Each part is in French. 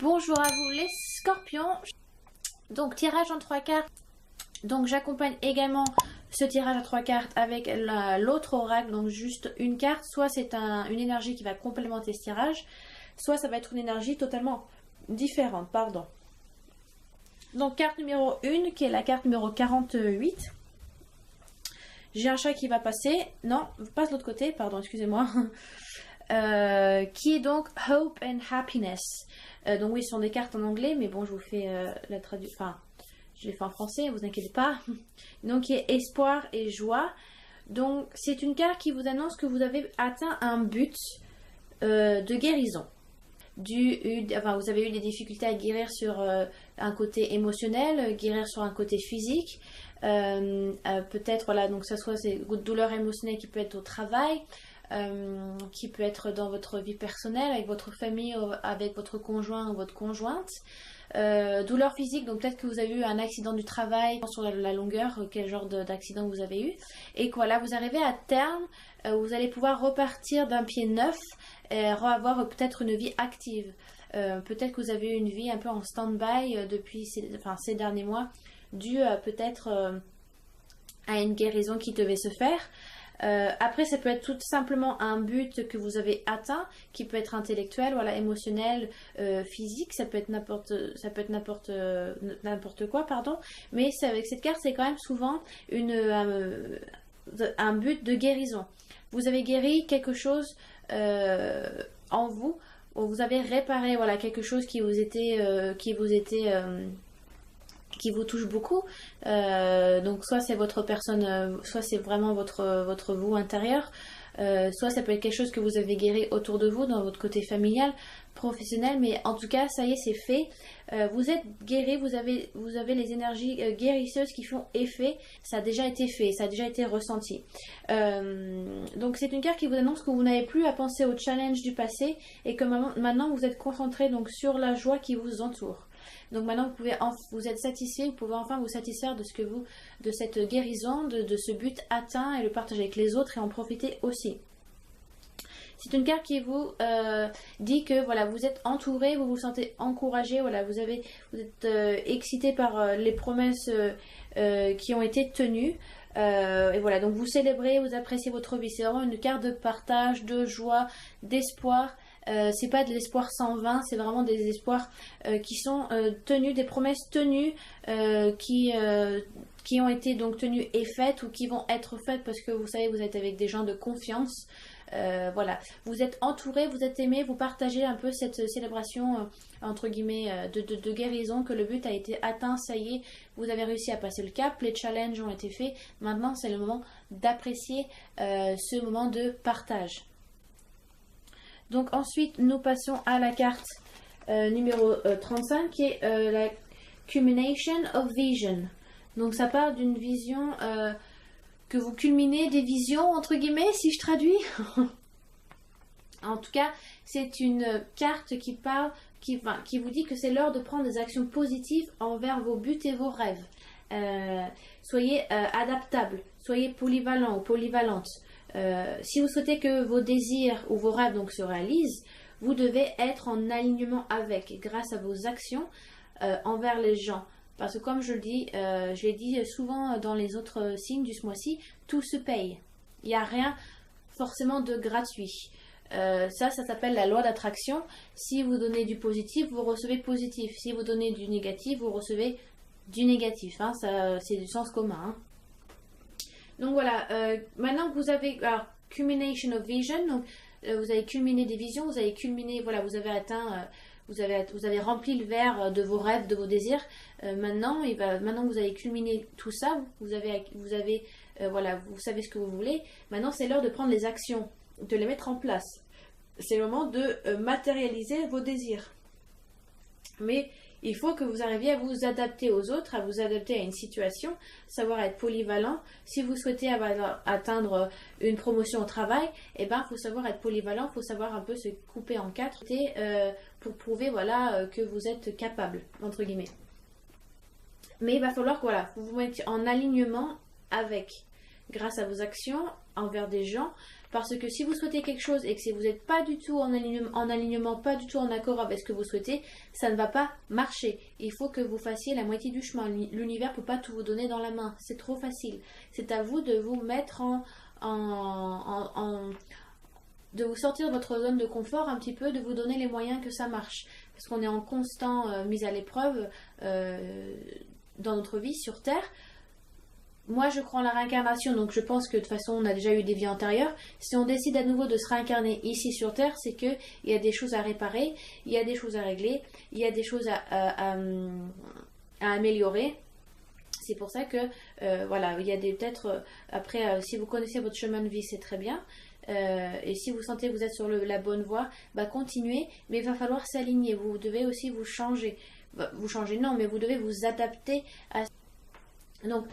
Bonjour à vous les scorpions. Donc tirage en 3 cartes. Donc j'accompagne également ce tirage à 3 cartes avec l'autre oracle. Donc juste une carte. Soit c'est une énergie qui va complémenter ce tirage. Soit ça va être une énergie totalement différente. Pardon. Donc carte numéro 1 qui est la carte numéro 48. J'ai un chat qui va passer. Non, passe de l'autre côté. Pardon, excusez-moi. Qui est donc Hope and Happiness. Donc oui, ce sont des cartes en anglais, mais bon, je vous fais la traduction. Enfin, je l'ai fait en français, vous inquiétez pas. Donc, qui est espoir et joie. Donc, c'est une carte qui vous annonce que vous avez atteint un but de guérison. Vous avez eu des difficultés à guérir sur un côté émotionnel, guérir sur un côté physique. Peut-être, voilà, donc ça soit ces douleurs émotionnelles qui peut être au travail. Qui peut être dans votre vie personnelle, avec votre famille, avec votre conjoint ou votre conjointe. Douleur physique, donc peut-être que vous avez eu un accident du travail sur la longueur, quel genre d'accident vous avez eu, et que voilà, vous arrivez à terme, vous allez pouvoir repartir d'un pied neuf et avoir peut-être une vie active. Peut-être que vous avez eu une vie un peu en stand-by depuis ces derniers mois, dû peut-être à une guérison qui devait se faire. Après, ça peut être tout simplement un but que vous avez atteint, qui peut être intellectuel, voilà, émotionnel, physique, ça peut être n'importe quoi, pardon. Mais avec cette carte, c'est quand même souvent un but de guérison. Vous avez guéri quelque chose en vous, ou vous avez réparé, voilà, quelque chose qui vous touche beaucoup. Donc soit c'est votre personne, soit c'est vraiment votre vous intérieur, soit ça peut être quelque chose que vous avez guéri autour de vous, dans votre côté familial, professionnel, mais en tout cas ça y est, c'est fait. Vous êtes guéri, vous avez les énergies guérisseuses qui font effet, ça a déjà été fait, ça a déjà été ressenti. Donc c'est une carte qui vous annonce que vous n'avez plus à penser au challenge du passé et que maintenant vous êtes concentré donc sur la joie qui vous entoure. Donc maintenant vous êtes satisfait, vous pouvez enfin vous satisfaire de cette guérison, de ce but atteint et le partager avec les autres et en profiter aussi. C'est une carte qui vous dit que voilà, vous êtes entouré, vous vous sentez encouragé, voilà, vous êtes excité par les promesses qui ont été tenues. Et voilà, donc vous célébrez, vous appréciez votre vie. C'est vraiment une carte de partage, de joie, d'espoir. C'est pas de l'espoir sans vain, c'est vraiment des espoirs qui sont tenus, des promesses tenues qui ont été donc tenues et faites ou qui vont être faites parce que vous savez, vous êtes avec des gens de confiance. Voilà, vous êtes entouré, vous êtes aimé, vous partagez un peu cette célébration entre guillemets de guérison, que le but a été atteint, ça y est, vous avez réussi à passer le cap, les challenges ont été faits, maintenant c'est le moment d'apprécier ce moment de partage. Donc ensuite nous passons à la carte numéro 35 qui est la Culmination of Vision. Donc ça part d'une vision que vous culminez, des visions entre guillemets si je traduis. En tout cas c'est une carte qui parle, qui vous dit que c'est l'heure de prendre des actions positives envers vos buts et vos rêves. Soyez adaptable, soyez polyvalent ou polyvalente. Si vous souhaitez que vos désirs ou vos rêves donc se réalisent, vous devez être en alignement avec, grâce à vos actions envers les gens. Parce que comme je l'ai dit souvent dans les autres signes du ce mois-ci, tout se paye. Il n'y a rien forcément de gratuit. Ça s'appelle la loi d'attraction. Si vous donnez du positif, vous recevez positif. Si vous donnez du négatif, vous recevez du négatif. Hein. Ça, c'est du sens commun. Hein. Donc voilà, maintenant que vous avez culmination of vision, donc vous avez culminé des visions, vous avez culminé, voilà, vous avez atteint, vous avez rempli le verre de vos rêves, de vos désirs. Maintenant que vous avez culminé tout ça, voilà, vous savez ce que vous voulez. Maintenant, c'est l'heure de prendre les actions, de les mettre en place. C'est le moment de matérialiser vos désirs. Mais il faut que vous arriviez à vous adapter aux autres, à vous adapter à une situation, savoir être polyvalent. Si vous souhaitez atteindre une promotion au travail, eh ben, faut savoir être polyvalent, il faut savoir un peu se couper en quatre pour prouver voilà, que vous êtes capable, entre guillemets. Mais il va falloir que vous vous mettiez en alignement avec, grâce à vos actions envers des gens, Parce que si vous souhaitez quelque chose et que si vous n'êtes pas du tout en alignement, pas du tout en accord avec ce que vous souhaitez, ça ne va pas marcher. Il faut que vous fassiez la moitié du chemin. L'univers ne peut pas tout vous donner dans la main. C'est trop facile. C'est à vous de vous mettre de vous sortir de votre zone de confort un petit peu, de vous donner les moyens que ça marche. Parce qu'on est en constant mise à l'épreuve dans notre vie sur Terre. Moi, je crois en la réincarnation, donc je pense que de toute façon, on a déjà eu des vies antérieures. Si on décide à nouveau de se réincarner ici sur Terre, c'est qu'il y a des choses à réparer, il y a des choses à régler, il y a des choses à améliorer. C'est pour ça que, voilà, il y a des peut-être, après, si vous connaissez votre chemin de vie, c'est très bien. Et si vous sentez que vous êtes sur la bonne voie, bah continuez, mais il va falloir s'aligner. Vous devez aussi vous changer. Vous changer, non, mais vous devez vous adapter à... Donc,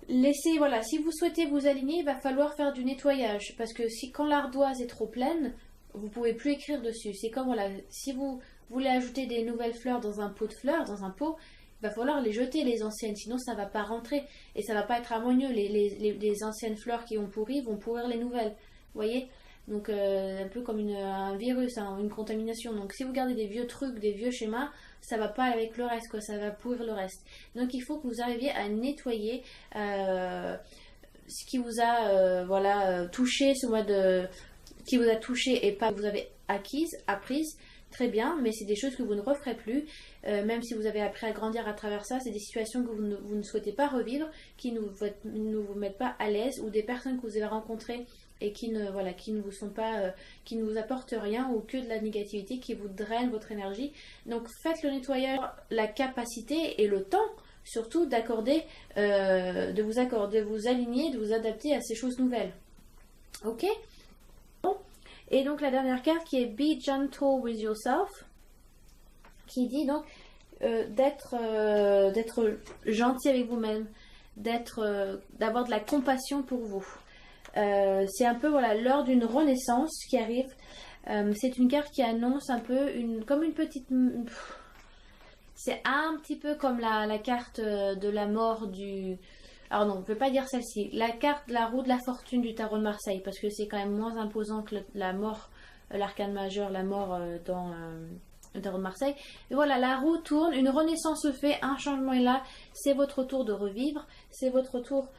laissez, voilà, si vous souhaitez vous aligner, il va falloir faire du nettoyage. Parce que quand l'ardoise est trop pleine, vous ne pouvez plus écrire dessus. C'est comme, voilà, si vous voulez ajouter des nouvelles fleurs dans un pot de fleurs, dans un pot, il va falloir les jeter, les anciennes, sinon ça ne va pas rentrer. Et ça ne va pas être harmonieux. Les anciennes fleurs qui ont pourri vont pourrir les nouvelles. Vous voyez? Donc, un peu comme un virus, hein, une contamination. Donc, si vous gardez des vieux trucs, des vieux schémas, ça va pas avec le reste, quoi. Ça va pourrir le reste. Donc, il faut que vous arriviez à nettoyer ce qui vous a touché, qui vous a touché et pas que vous avez apprise. Très bien, mais c'est des choses que vous ne referez plus, même si vous avez appris à grandir à travers ça, c'est des situations que vous ne souhaitez pas revivre, qui ne vous mettent pas à l'aise, ou des personnes que vous avez rencontrées et qui ne vous sont pas, qui ne vous apportent rien ou que de la négativité, qui vous drainent votre énergie. Donc faites le nettoyage, la capacité et le temps, surtout d'accorder, de vous aligner, de vous adapter à ces choses nouvelles. Ok? Et donc la dernière carte qui est Be Gentle with Yourself, qui dit donc d'être gentil avec vous-même, d'avoir de la compassion pour vous. C'est un peu voilà l'heure d'une renaissance qui arrive. C'est une carte qui annonce un peu comme une petite... C'est un petit peu comme la carte de la mort du... Alors non, on ne peut pas dire celle-ci. La carte de la roue de la fortune du tarot de Marseille, parce que c'est quand même moins imposant que la mort, l'arcane majeur, la mort dans le tarot de Marseille. Et voilà, la roue tourne, une renaissance se fait, un changement est là. C'est votre tour de revivre, c'est votre tour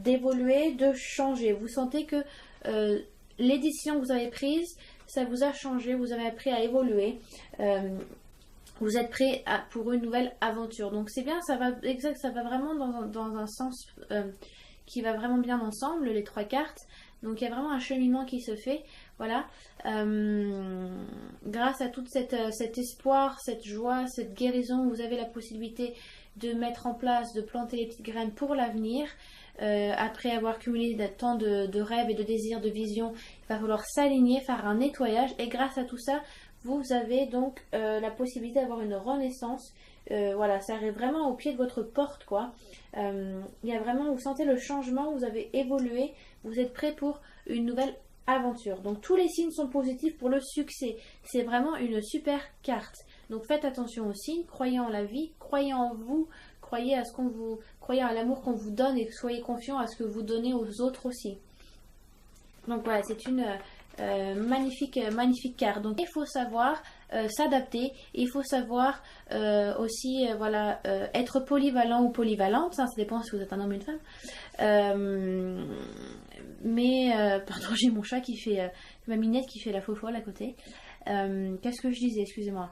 d'évoluer, de changer. Vous sentez que les décisions que vous avez prises, ça vous a changé, vous avez appris à évoluer. Vous êtes prêt pour une nouvelle aventure. Donc c'est bien, ça va vraiment dans un sens qui va vraiment bien ensemble, les trois cartes. Donc il y a vraiment un cheminement qui se fait. Voilà. Grâce à tout cet espoir, cette joie, cette guérison, vous avez la possibilité de mettre en place, de planter les petites graines pour l'avenir. Après avoir cumulé tant de rêves et de désirs, de visions, il va falloir s'aligner, faire un nettoyage. Et grâce à tout ça, vous avez donc la possibilité d'avoir une renaissance. Voilà, ça arrive vraiment au pied de votre porte, quoi. Il y a vraiment, vous sentez le changement, vous avez évolué, vous êtes prêt pour une nouvelle aventure. Donc tous les signes sont positifs pour le succès. C'est vraiment une super carte. Donc faites attention aux signes, croyez en la vie, croyez en vous, croyez à l'amour qu'on vous donne et soyez confiants à ce que vous donnez aux autres aussi. Donc voilà, c'est une magnifique carte. Donc il faut savoir s'adapter, il faut savoir aussi être polyvalent ou polyvalente, ça dépend si vous êtes un homme ou une femme. Pardon, j'ai mon chat qui fait ma minette qui fait la faux folle à côté. Qu'est-ce que je disais, excusez-moi.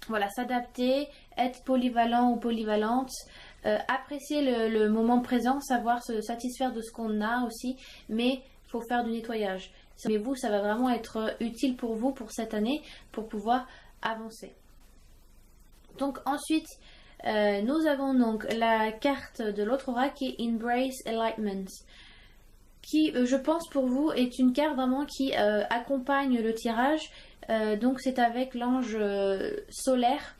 Voilà, s'adapter, être polyvalent ou polyvalente, apprécier le moment présent, savoir se satisfaire de ce qu'on a aussi, mais il faut faire du nettoyage. Mais vous, ça va vraiment être utile pour vous pour cette année, pour pouvoir avancer. Donc ensuite, nous avons donc la carte de l'autre oracle qui est Embrace Enlightenment, qui, je pense pour vous, est une carte vraiment qui accompagne le tirage. Donc c'est avec l'ange solaire,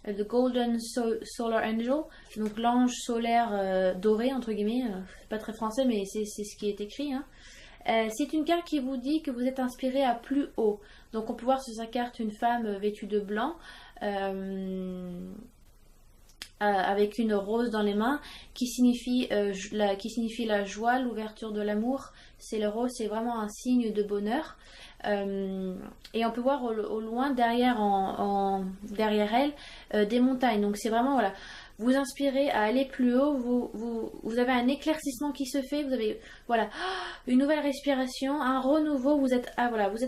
the Golden Solar Angel, donc l'ange solaire doré, entre guillemets, c'est pas très français mais c'est ce qui est écrit, hein. C'est une carte qui vous dit que vous êtes inspiré à plus haut. Donc on peut voir sur sa carte une femme vêtue de blanc avec une rose dans les mains qui signifie la joie, l'ouverture de l'amour. C'est le rose, c'est vraiment un signe de bonheur. Et on peut voir au loin derrière, derrière elle des montagnes. Donc c'est vraiment voilà, vous inspirez à aller plus haut. Vous avez un éclaircissement qui se fait. Vous avez voilà une nouvelle respiration, un renouveau. Vous êtes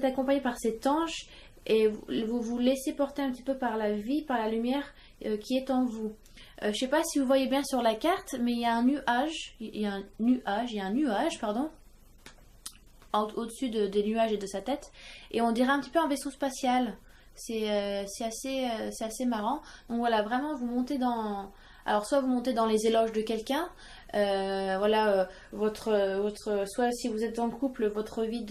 accompagné par cet ange et vous vous laissez porter un petit peu par la vie, par la lumière qui est en vous. Je ne sais pas si vous voyez bien sur la carte, mais il y a un nuage, pardon, au-dessus des nuages et de sa tête, et on dirait un petit peu un vaisseau spatial. C'est assez marrant. Donc voilà, vraiment vous montez dans... Alors soit vous montez dans les éloges de quelqu'un, soit si vous êtes en couple, votre vie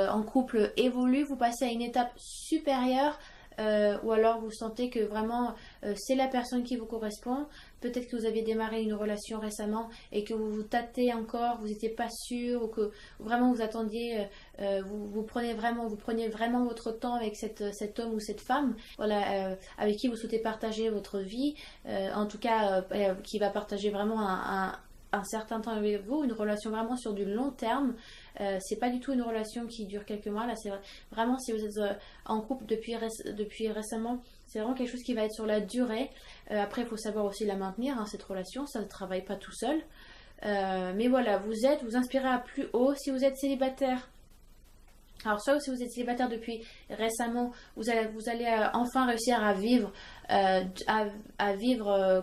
en couple évolue, vous passez à une étape supérieure. Ou alors vous sentez que vraiment c'est la personne qui vous correspond. Peut-être que vous aviez démarré une relation récemment et que vous vous tâtez encore, vous n'étiez pas sûr, ou que vraiment vous attendiez, vous preniez vraiment votre temps avec cet homme ou cette femme, voilà, avec qui vous souhaitez partager votre vie, en tout cas qui va partager vraiment un certain temps avec vous, une relation vraiment sur du long terme. C'est pas du tout une relation qui dure quelques mois. Là, c'est vraiment si vous êtes en couple depuis récemment, c'est vraiment quelque chose qui va être sur la durée. Après, il faut savoir aussi la maintenir, hein, cette relation. Ça ne travaille pas tout seul. Mais voilà, vous inspirez à plus haut. Si vous êtes célibataire, alors soit si vous êtes célibataire depuis récemment, vous allez enfin réussir à vivre,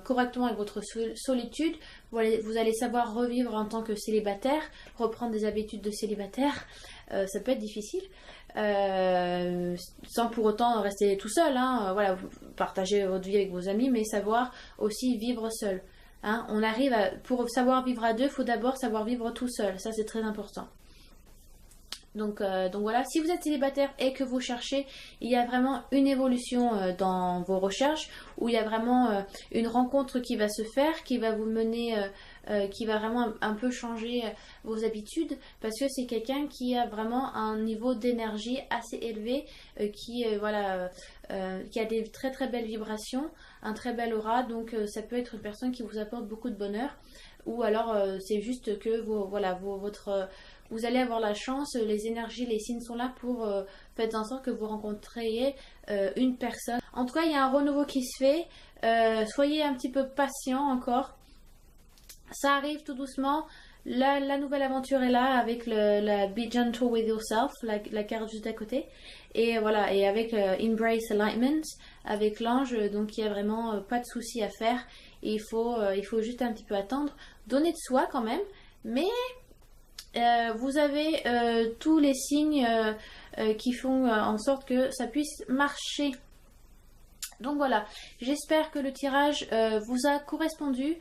correctement avec votre solitude. Vous allez savoir revivre en tant que célibataire, reprendre des habitudes de célibataire. Ça peut être difficile, sans pour autant rester tout seul. Hein. Voilà, partager votre vie avec vos amis, mais savoir aussi vivre seul. Hein. Pour savoir vivre à deux, il faut d'abord savoir vivre tout seul. Ça, c'est très important. Donc voilà, si vous êtes célibataire et que vous cherchez, il y a vraiment une évolution dans vos recherches, où il y a vraiment une rencontre qui va se faire, qui va vous mener, qui va vraiment un peu changer vos habitudes, parce que c'est quelqu'un qui a vraiment un niveau d'énergie assez élevé, qui a des très très belles vibrations, un très bel aura, donc ça peut être une personne qui vous apporte beaucoup de bonheur, ou alors c'est juste que vous allez avoir la chance, les énergies, les signes sont là pour faire en sorte que vous rencontriez une personne. En tout cas, il y a un renouveau qui se fait. Soyez un petit peu patient encore. Ça arrive tout doucement. La nouvelle aventure est là avec la Be Gentle with Yourself, la carte juste à côté. Et voilà, et avec Embrace Alignment, avec l'ange, donc il n'y a vraiment pas de souci à faire. Et il faut juste un petit peu attendre. Donner de soi quand même, mais... vous avez tous les signes qui font en sorte que ça puisse marcher. Donc voilà, j'espère que le tirage vous a correspondu.